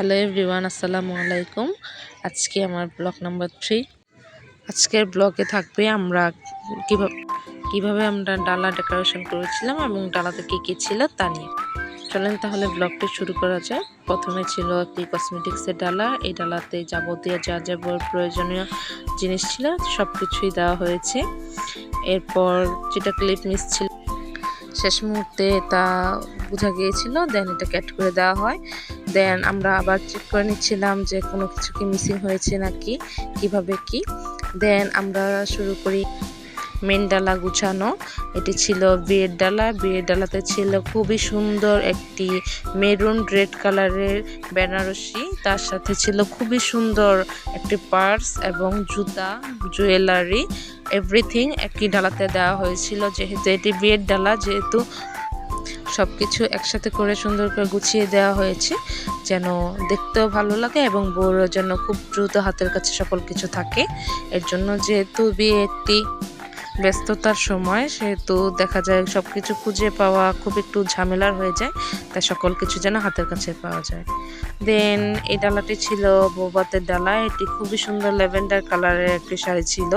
Hello everyone, আসসালামু আলাইকুম। আজকে আমার ব্লগ নাম্বার 3। আজকের ব্লগে থাকবে আমরা কিভাবে আমরা ডালা ডেকোরেশন করেছিলাম এবং ডালাতে কী ছিল তা নিয়ে। চলেন তাহলে ব্লগটি শুরু করা যায়। প্রথমে ছিল একটি কসমেটিক্সের ডালা। এই ডালাতে যাবতীয় যা যা প্রয়োজনীয় জিনিস ছিল সব কিছুই দেওয়া হয়েছে। এরপর যেটা ক্লিপ মিস ছিল শেষ মুহূর্তে তা বোঝা গিয়েছিল, দেন এটাকে অ্যাড করে দেওয়া হয়। দেন আমরা আবার চেক করে নিচ্ছিলাম যে কোনো কিছু কি মিসিং হয়েছে নাকি, কিভাবে কি। দেন আমরা শুরু করি মেন ডালা গুছানো। এটি ছিল বিয়ের ডালা। বিয়ের ডালাতে ছিল খুবই সুন্দর একটি মেরুন রেড কালারের বেনারসি, তার সাথে ছিল খুবই সুন্দর একটি পার্স এবং জুতা, জুয়েলারি, এভরিথিং একটি ডালাতে দেওয়া হয়েছিল। যেহেতু এটি বিয়ের ডালা, যেহেতু সব কিছু একসাথে করে সুন্দর করে গুছিয়ে দেওয়া হয়েছে যেন দেখতেও ভালো লাগে এবং বউরও যেন খুব দ্রুত হাতের কাছে সকল কিছু থাকে। এর জন্য যেহেতু বিয়ে একটি ব্যস্ততার সময়, সেহেতু দেখা যায় সব কিছু খুঁজে পাওয়া খুব একটু ঝামেলার হয়ে যায়, তাই সকল কিছু যেন হাতের কাছে পাওয়া যায়। দেন এই ডালাটি ছিল বৌভাতের ডালা। এটি খুবই সুন্দর ল্যাভেন্ডার কালারের একটি শাড়ি ছিল।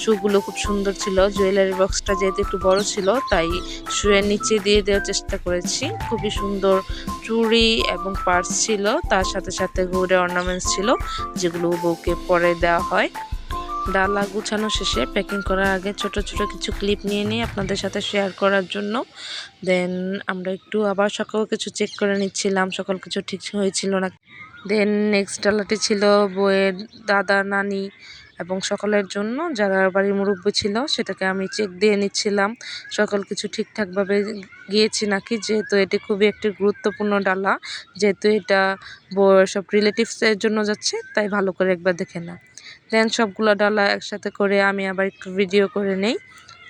শুগুলো খুব সুন্দর ছিল। জুয়েলারি বক্সটা যেহেতু একটু বড় ছিল তাই শুয়ের নিচে দিয়ে দেওয়ার চেষ্টা করেছি। খুবই সুন্দর চুড়ি এবং পার্স ছিল, তার সাথে সাথে গোল্ডের অর্নামেন্টস ছিল যেগুলো বউকে পরে দেওয়া হয়। ডালা গুছানো শেষে প্যাকিং করার আগে ছোট ছোট কিছু ক্লিপ নিয়ে নিই আপনাদের সাথে শেয়ার করার জন্য। দেন আমরা একটু আবার সকল কিছু চেক করে নিচ্ছিলাম সকল কিছু ঠিক হয়েছিল না। দেন নেক্সট ডালাটি ছিল বউয়ের দাদা, নানি এবং সকলের জন্য যারা বাড়ির মুরব্বী ছিল, সেটাকে আমি চেক দিয়ে নিচ্ছিলাম সকল কিছু ঠিকঠাকভাবে গিয়েছে নাকি। যেহেতু এটি খুবই একটি গুরুত্বপূর্ণ ডালা, যেহেতু এটা বউয়ের সব রিলেটিভসের জন্য যাচ্ছে, তাই ভালো করে একবার দেখে না। দেন সবগুলো ডালা একসাথে করে আমি আবার একটু ভিডিও করে নেই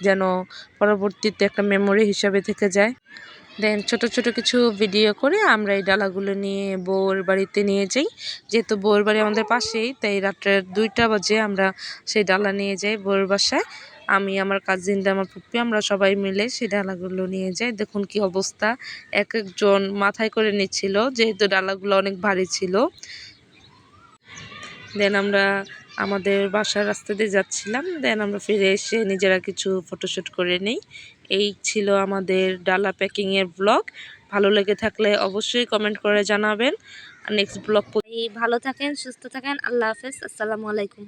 যেন পরবর্তীতে একটা মেমোরি হিসাবে থেকে যায়। দেন ছোট ছোট কিছু ভিডিও করে আমরা এই ডালাগুলো নিয়ে বউর বাড়িতে নিয়ে যাই। যেহেতু বউর বাড়ি আমাদের পাশেই, তাই রাত্রে 2টা বাজে আমরা সেই ডালা নিয়ে যাই বউর বাসায়। আমি, আমার কাজিনরা, আমার ফুপি, আমরা সবাই মিলে সেই ডালাগুলো নিয়ে যাই। দেখুন কি অবস্থা, এক একজন মাথায় করে নিচ্ছিল যেহেতু ডালাগুলো অনেক ভারী ছিল। দেন আমরা আমাদের বাসার রাস্তা দিয়ে যাচ্ছিলাম। দেন আমরা ফিরে এসে নিজেরা কিছু ফটোশ্যুট করে নিই। এই ছিল আমাদের ডালা প্যাকিংয়ের ব্লগ। ভালো লেগে থাকলে অবশ্যই কমেন্ট করে জানাবেন। নেক্সট ব্লগ ভালো থাকেন, সুস্থ থাকেন। আল্লাহ হাফেজ, আসসালামু আলাইকুম।